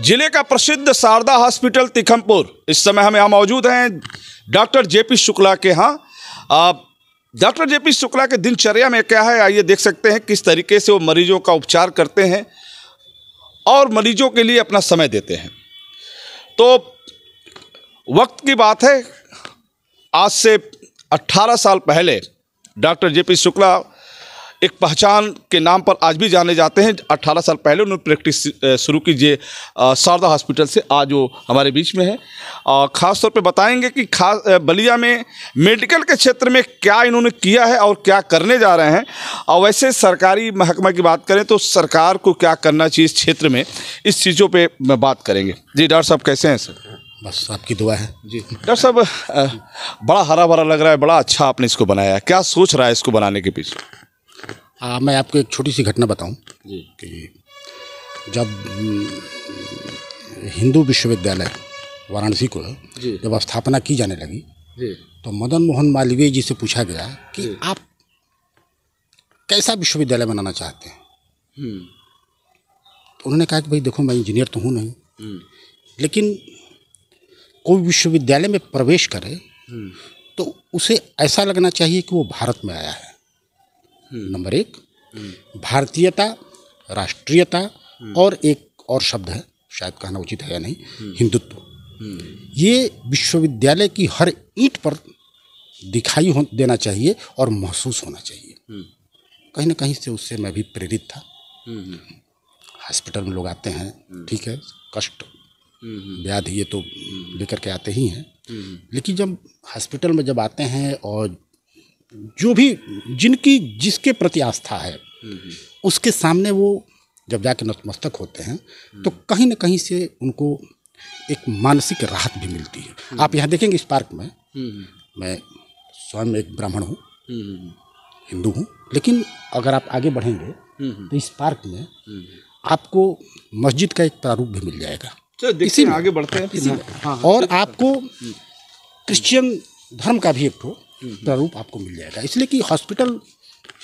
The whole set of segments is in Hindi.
जिले का प्रसिद्ध शारदा हॉस्पिटल तिखमपुर। इस समय हम यहाँ मौजूद हैं डॉक्टर जेपी शुक्ला के यहाँ। डॉक्टर जेपी शुक्ला के दिनचर्या में क्या है, आइए देख सकते हैं किस तरीके से वो मरीजों का उपचार करते हैं और मरीजों के लिए अपना समय देते हैं। तो वक्त की बात है, आज से 18 साल पहले डॉक्टर जेपी शुक्ला एक पहचान के नाम पर आज भी जाने जाते हैं। 18 साल पहले उन्होंने प्रैक्टिस शुरू की शारदा हॉस्पिटल से, आज वो हमारे बीच में है। ख़ास तौर पे बताएंगे कि बलिया में मेडिकल के क्षेत्र में क्या इन्होंने किया है और क्या करने जा रहे हैं। और वैसे सरकारी महकमा की बात करें तो सरकार को क्या करना चाहिए इस क्षेत्र में, इस चीज़ों पे बात करेंगे। जी डॉक्टर साहब कैसे हैं सर? बस आपकी दुआ है जी। डॉक्टर साहब बड़ा हरा भरा लग रहा है, बड़ा अच्छा आपने इसको बनाया है, क्या सोच रहा है इसको बनाने के पीछे? मैं आपको एक छोटी सी घटना बताऊं कि जब हिंदू विश्वविद्यालय वाराणसी को जब स्थापना की जाने लगी तो मदन मोहन मालवीय जी से पूछा गया कि आप कैसा विश्वविद्यालय बनाना चाहते हैं। तो उन्होंने कहा कि भाई देखो, मैं इंजीनियर तो हूँ नहीं, लेकिन कोई विश्वविद्यालय में प्रवेश करे तो उसे ऐसा लगना चाहिए कि वो भारत में आया है। नंबर एक, भारतीयता, राष्ट्रीयता, और एक और शब्द है, शायद कहना उचित है या नहीं, हिंदुत्व। ये विश्वविद्यालय की हर ईंट पर दिखाई देना चाहिए और महसूस होना चाहिए। कहीं ना कहीं से उससे मैं भी प्रेरित था। हॉस्पिटल में लोग आते हैं, ठीक है, कष्ट व्याधि ये तो लेकर के आते ही हैं, लेकिन जब हॉस्पिटल में जब आते हैं और जो भी जिनकी जिसके प्रति आस्था है उसके सामने वो जब जाके नतमस्तक होते हैं तो कहीं ना कहीं से उनको एक मानसिक राहत भी मिलती है। आप यहाँ देखेंगे इस पार्क में, मैं स्वयं एक ब्राह्मण हूँ, हिंदू हूँ, लेकिन अगर आप आगे बढ़ेंगे तो इस पार्क में आपको मस्जिद का एक प्रारूप भी मिल जाएगा। इसी में आगे बढ़ते हैं इसी में। और आपको क्रिश्चियन धर्म का भी एक ठो प्रारूप आपको मिल जाएगा, इसलिए कि हॉस्पिटल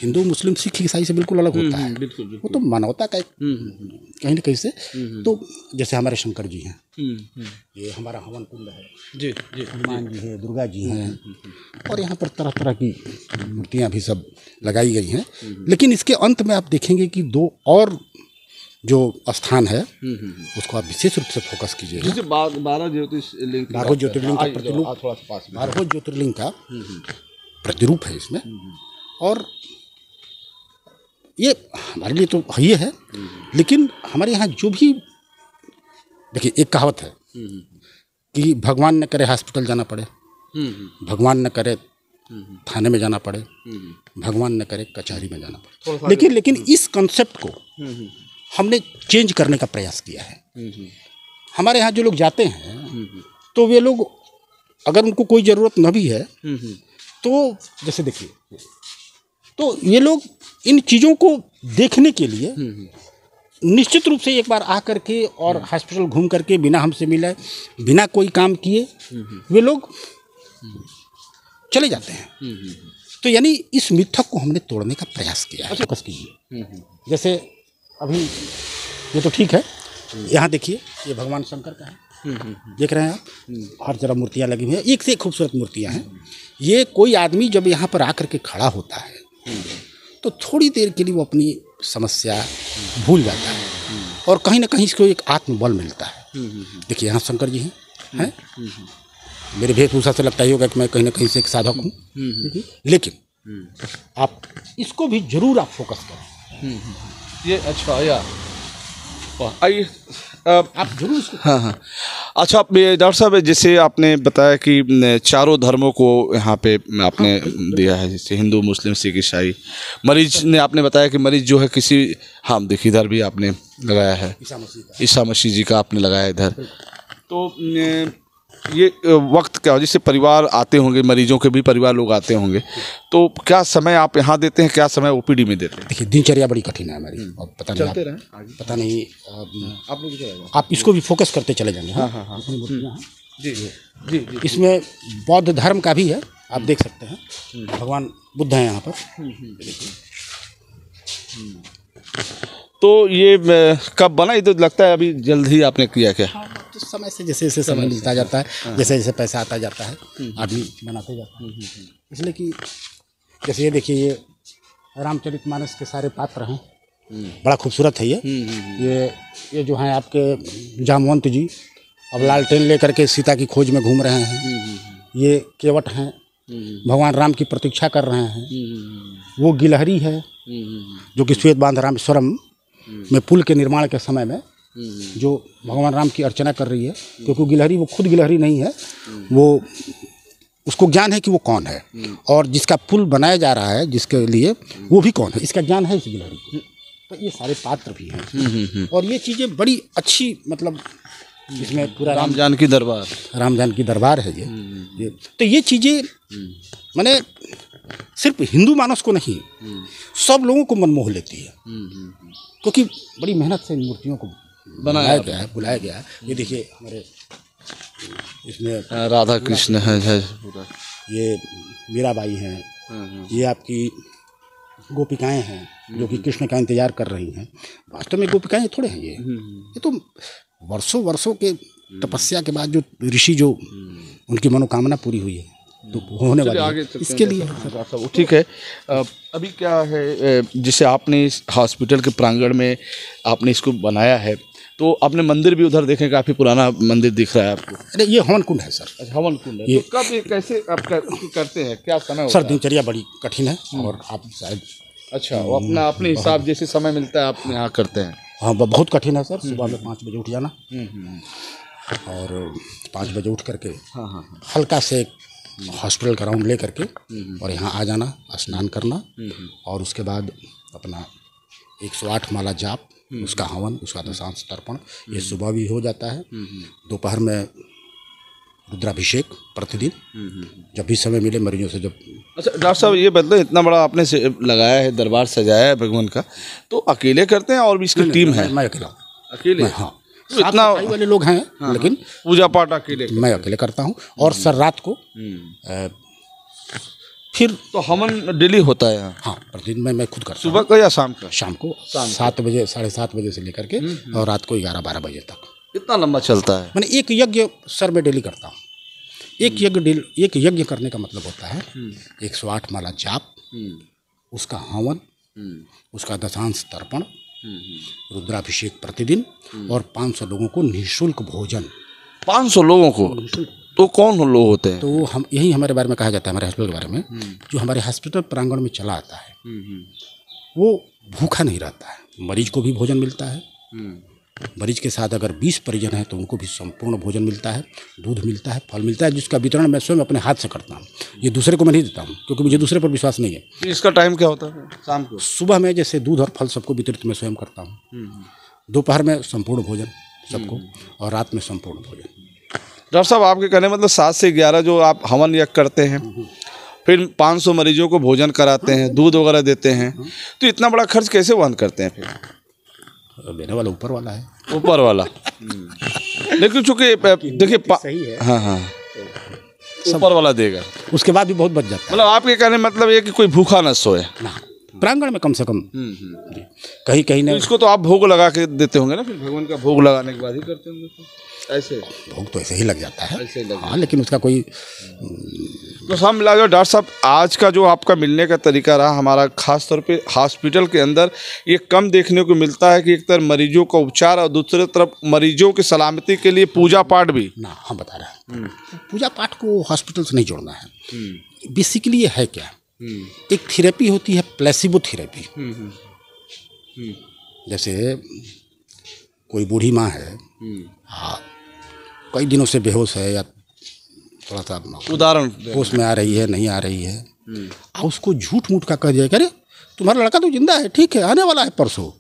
हिंदू मुस्लिम सिख ईसाई से बिल्कुल अलग होता है। बिल्कुल, वो तो मानवता का एक कहीं ना कहीं से। तो जैसे हमारे शंकर जी हैं, ये हमारा हवन कुंड है जी, हनुमान जी हैं, दुर्गा जी हैं, और यहाँ पर तरह तरह की मूर्तियाँ भी सब लगाई गई हैं। लेकिन इसके अंत में आप देखेंगे कि दो और जो स्थान है उसको आप विशेष रूप से फोकस कीजिएगा। 12 ज्योतिर्लिंग का प्रतिरूप, 12 ज्योतिर्लिंग का प्रतिरूप है इसमें। और ये हमारे लिए तो ये है, लेकिन हमारे यहाँ जो भी देखिए, एक कहावत है कि भगवान न करे हॉस्पिटल जाना पड़े, भगवान न करे थाने में जाना पड़े, भगवान न करे कचहरी में जाना पड़े। लेकिन इस कंसेप्ट को हमने चेंज करने का प्रयास किया है। हमारे यहाँ जो लोग जाते हैं तो वे लोग, अगर उनको कोई ज़रूरत न भी है तो जैसे देखिए, तो ये लोग इन चीज़ों को देखने के लिए निश्चित रूप से एक बार आ करके और हॉस्पिटल घूम करके बिना हमसे मिले, बिना कोई काम किए वे लोग चले जाते हैं। तो यानी इस मिथक को हमने तोड़ने का प्रयास किया है। फोकस कीजिए, जैसे अभी ये तो ठीक है, यहाँ देखिए, ये भगवान शंकर का है, देख रहे हैं आप, हर तरफ मूर्तियाँ लगी हुई हैं, एक से एक खूबसूरत मूर्तियाँ हैं। ये कोई आदमी जब यहाँ पर आकर के खड़ा होता है तो थोड़ी देर के लिए वो अपनी समस्या भूल जाता है और कहीं ना कहीं इसको एक आत्मबल मिलता है। देखिए यहाँ शंकर जी हैं, मेरे वेशभूषा से लगता ही होगा कि मैं कहीं ना कहीं से एक साधक हूँ, लेकिन आप इसको भी जरूर आप फोकस करें। ये अच्छा यार, आइए आप जरूर इसको। हाँ। अच्छा डॉक्टर साहब, जैसे आपने बताया कि चारों धर्मों को यहाँ पे आपने दिया है, जैसे हिंदू मुस्लिम सिख ईसाई। मरीज ने आपने बताया कि मरीज जो है किसी, हाँ देखिए इधर भी आपने लगाया है, ईसा मसीह जी का आपने लगाया इधर। तो ये वक्त क्या हो, जिससे परिवार आते होंगे, मरीजों के भी परिवार लोग आते होंगे, तो क्या समय आप यहाँ देते हैं, क्या समय ओपीडी में देते हैं? देखिए दिनचर्या बड़ी कठिन है हमारी, और पता नहीं आप लोग आप इसको भी फोकस करते चले जाएंगे। हाँ, जी। इसमें बौद्ध धर्म का भी है, आप देख सकते हैं, भगवान बुद्ध हैं यहाँ पर। तो ये कब बना? ये तो लगता है अभी जल्द ही आपने किया क्या? तो समय से जैसे जैसे समय मिलता जाता है, जैसे जैसे पैसा आता जाता है, आदमी बनाते जाता है। इसलिए कि जैसे ये देखिए, ये रामचरितमानस के सारे पात्र हैं, बड़ा खूबसूरत है ये जो हैं आपके जामवंत जी अब लालटेन लेकर के सीता की खोज में घूम रहे हैं। ये केवट हैं, भगवान राम की प्रतीक्षा कर रहे हैं। वो गिलहरी है जो कि श्वेत बांध रामेश्वरम में पुल के निर्माण के समय में जो भगवान राम की अर्चना कर रही है, क्योंकि गिलहरी वो खुद गिलहरी नहीं है, वो उसको ज्ञान है कि वो कौन है और जिसका पुल बनाया जा रहा है जिसके लिए वो भी कौन है, इसका ज्ञान है इस गिलहरी को। तो ये सारे पात्र भी हैं और ये चीज़ें बड़ी अच्छी, मतलब इसमें पूरा राम जानकी दरबार है ये। तो ये चीज़ें माने सिर्फ हिंदू मानस को नहीं, सब लोगों को मनमोह लेती है, क्योंकि बड़ी मेहनत से इन मूर्तियों को बनाया गया है, बुलाया गया है। ये देखिए हमारे इसमें राधा कृष्ण है, ये मीराबाई हैं, ये आपकी गोपिकाएं हैं जो कि कृष्ण का इंतजार कर रही हैं। वास्तव में गोपिकाएं थोड़े हैं, ये तो वर्षों वर्षों के तपस्या के बाद जो ऋषि जो उनकी मनोकामना पूरी हुई है तो होने वाली है, इसके लिए। ठीक है, अभी क्या है, जिसे आपने इस हॉस्पिटल के प्रांगण में आपने इसको बनाया है, तो आपने मंदिर भी उधर देखें, काफ़ी पुराना मंदिर दिख रहा है आपको। अरे ये हवन कुंड है सर। अच्छा, हवन कुंड है। तो कब ये कैसे आप करते हैं, क्या समय होता है? सर दिनचर्या बड़ी कठिन है और आप शायद अच्छा वो अपने हिसाब जैसे समय मिलता है आप यहाँ करते हैं? हाँ, बहुत कठिन है सर। सुबह में 5 बजे उठ जाना और 5 बजे उठ करके हल्का से हॉस्पिटल का राउंड ले करके और यहाँ आ जाना, स्नान करना और उसके बाद अपना 108 माला जाप, उसका हवन, उसका दशांश तर्पण, ये सुबह भी हो जाता है। दोपहर में रुद्राभिषेक प्रतिदिन, जब भी समय मिले मरीजों से। जब अच्छा डॉक्टर साहब ये बताइए, इतना बड़ा आपने लगाया है, दरबार सजाया है भगवान का, तो अकेले करते हैं और भी इसकी टीम है? मैं अकेला, अकेले? हाँ, तो इतना वाले लोग हैं, लेकिन पूजा पाठ अकेले मैं अकेले करता हूँ। और सर रात को फिर तो हवन डेली होता है? हाँ, प्रतिदिन मैं खुद करता हूँ। सुबह का या शाम का? शाम को 7 बजे, 7:30 बजे से लेकर के और रात को 11-12 बजे तक। इतना लंबा चलता है? मैंने एक यज्ञ सर में डेली करता हूँ। एक यज्ञ करने का मतलब होता है 108 माला जाप, उसका हवन, उसका दशांश तर्पण, रुद्राभिषेक प्रतिदिन और 500 लोगों को निःशुल्क भोजन। 500 लोगों को? तो कौन लोग होते हैं? तो हम यही हमारे बारे में कहा जाता है, हमारे हॉस्पिटल के बारे में, जो हमारे हॉस्पिटल प्रांगण में चला आता है वो भूखा नहीं रहता है। मरीज को भी भोजन मिलता है, मरीज के साथ अगर 20 परिजन हैं तो उनको भी संपूर्ण भोजन मिलता है, दूध मिलता है, फल मिलता है, जिसका वितरण मैं स्वयं अपने हाथ से करता हूँ। ये दूसरे को मैं नहीं देता हूँ क्योंकि मुझे दूसरे पर विश्वास नहीं है। इसका टाइम क्या होता है? शाम को? सुबह में जैसे दूध और फल सबको वितरित मैं स्वयं करता हूँ, दोपहर में संपूर्ण भोजन सबको और रात में संपूर्ण भोजन। डॉक्टर साहब आपके कहने मतलब 7 से 11 जो आप हवन यज्ञ करते हैं, फिर 500 मरीजों को भोजन कराते हैं, दूध वगैरह देते हैं, तो इतना बड़ा खर्च कैसे वहन करते हैं? फिर देने वाला ऊपर वाला है। ऊपर वाला लेकिन चूंकि देखिए सही है, हाँ ऊपर वाला देगा, उसके बाद भी बहुत बच जाता है। मतलब आपके कहने मतलब ये कि कोई भूखा न सोए प्रांगण में कम से कम। कहीं कहीं नहीं, इसको तो आप भोग लगा के देते होंगे ना, फिर भगवान का भोग लगाने के बाद ही करते होंगे? तो ऐसे भोग तो ऐसे ही लग जाता है, ऐसे ही लग हाँ, लेकिन उसका कोई तो सब मिला जो। डॉक्टर साहब आज का जो आपका मिलने का तरीका रहा हमारा, खास तौर पे हॉस्पिटल के अंदर ये कम देखने को मिलता है कि एक तरफ मरीजों का उपचार और दूसरी तरफ मरीजों की सलामती के लिए पूजा पाठ भी ना। हम बता रहे हैं पूजा पाठ को हॉस्पिटल से नहीं जोड़ना है। बेसिकली ये है क्या, एक थेरेपी होती है, प्लेसिबो थेरेपी। जैसे कोई बूढ़ी माँ है, कई दिनों से बेहोश है या थोड़ा सा उदाहरण होश में आ रही है, नहीं आ रही है, और उसको झूठ मूठ का कह दिया, अरे तुम्हारा लड़का तो जिंदा है, ठीक है, आने वाला है परसों।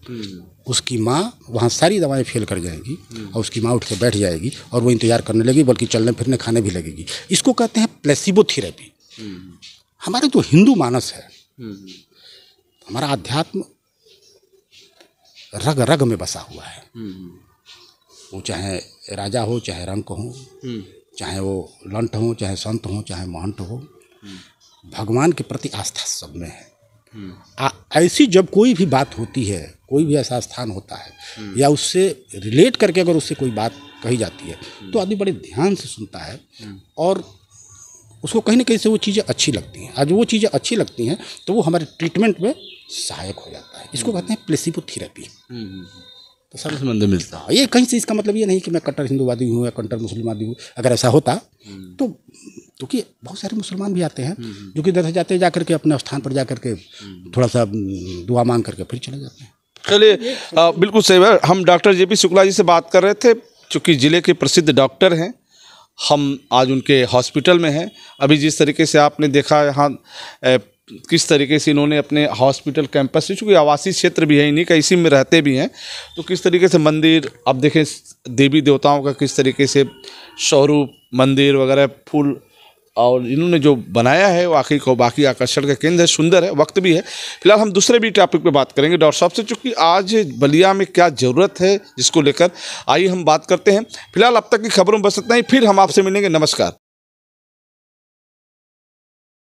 उसकी माँ वहाँ सारी दवाएं फेल कर जाएगी और उसकी माँ उठ के बैठ जाएगी और वो इंतजार करने लगेगी, बल्कि चलने फिरने खाने भी लगेगी। इसको कहते हैं प्लेसिबो थेरेपी। हमारे जो हिंदू मानस है, हमारा अध्यात्म रग रग में बसा हुआ है। वो चाहे राजा हो, चाहे रंक हो, चाहे वो लंट हो, चाहे संत हो, चाहे महंत हो, भगवान के प्रति आस्था सब में है। ऐसी जब कोई भी बात होती है, कोई भी ऐसा स्थान होता है या उससे रिलेट करके अगर उससे कोई बात कही जाती है तो आदमी बड़े ध्यान से सुनता है और उसको कहीं ना कहीं से वो चीज़ें अच्छी लगती हैं। आज वो चीज़ें अच्छी लगती हैं तो वो हमारे ट्रीटमेंट में सहायक हो जाता है। इसको कहते हैं प्लेसिबो थेरेपी। तो सब संबंध मिलता है। ये कहीं से इसका मतलब ये नहीं कि मैं कट्टर हिंदूवादी हूँ या कट्टर मुसलमानवादी हूँ। अगर ऐसा होता तो क्योंकि बहुत सारे मुसलमान भी आते हैं जो कि इधर से जाते जा करके अपने स्थान पर जा करके थोड़ा सा दुआ मांग करके फिर चले जाते हैं। चलिए, बिल्कुल सही है। हम डॉक्टर जेपी शुक्ला जी से बात कर रहे थे, चूँकि ज़िले के प्रसिद्ध डॉक्टर हैं। हम आज उनके हॉस्पिटल में हैं। अभी जिस तरीके से आपने देखा यहाँ किस तरीके से इन्होंने अपने हॉस्पिटल कैंपस से, चूँकि आवासीय क्षेत्र भी है इन्हीं का, इसी में रहते भी हैं, तो किस तरीके से मंदिर, अब देखें देवी देवताओं का किस तरीके से स्वरूप, मंदिर वगैरह, फूल और इन्होंने जो बनाया है वाकई को बाकी आकर्षण का केंद्र है, सुंदर है। वक्त भी है। फिलहाल हम दूसरे भी टॉपिक पे बात करेंगे डॉक्टर साहब से, चूँकि आज बलिया में क्या ज़रूरत है जिसको लेकर आइए हम बात करते हैं। फिलहाल अब तक की खबरों में बस इतना ही, फिर हम आपसे मिलेंगे। नमस्कार।